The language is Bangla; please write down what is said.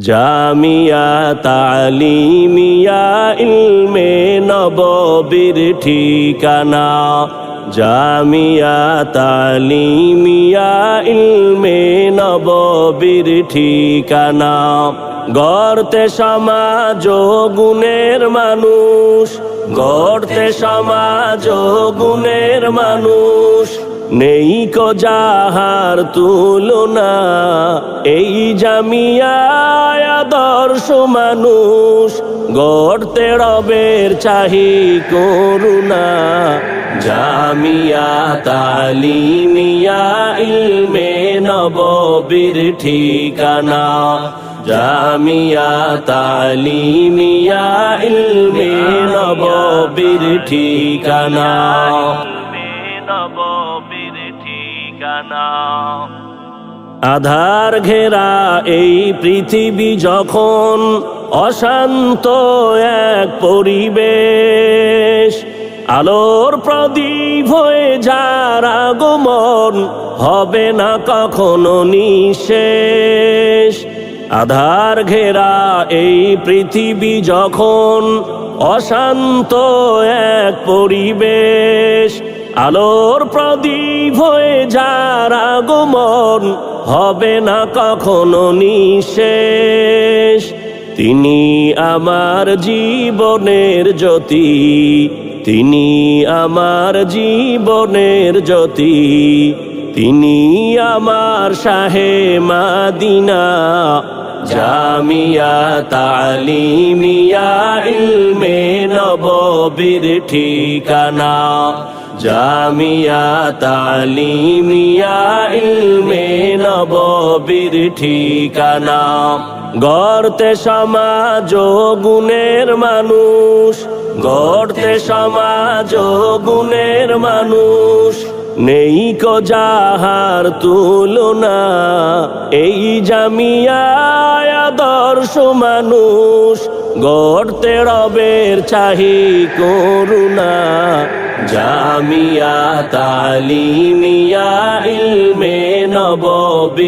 জামিয়া তালিমিয়া ইলমে নববীর ঠিকানা। জামিয়া তালিমিয়া ইলমে নববীর ঠিকানা। গড়তে সমাজ গুণের মানুষ, গড়তে সমাজ গুণের মানুষ, নেই কো যাহার তুলনা। এই জামিয়ায় আদর্শ মানুষ, গড়তে রবের চাহি করুণা। জামিয়া তালিমিয়া ইলমে নববীর ঠিকানা। জামিয়া তালিমিয়া ইলমে নববীর ঠিকানা। আধার ঘেরা এই পৃথিবী যখন, অশান্ত এক পরিবেশ, আলোর প্রদীপ হয়ে যার আগমন হবে না কখনো নিঃশেষ। আধার ঘেরা এই পৃথিবী যখন, অশান্ত এক পরিবেশ, আলোর প্রদীপ হয়ে যার আগমন হবে না কখনো নিঃশেষ। তিনি আমার জীবনের জ্যোতি, তিনি আমার জীবনের জ্যোতি, তিনি আমার শাহে মাদিনা। জামিয়া তালিমিয়া ইলমে নববীর ঠিকানা। জামিয়া তালিমিয়া ইলমে নববীর ঠিকানা। গড়তে সমাজ গুণের মানুষ, গড়তে সমাজ গুণের মানুষ, নেই কো যাহার তুলনা। এই জামিয়ায় আদর্শ মানুষ, গড়তে রবের চাহি করুণা। জামিয়া তালিমিয়া ইলমে নববীর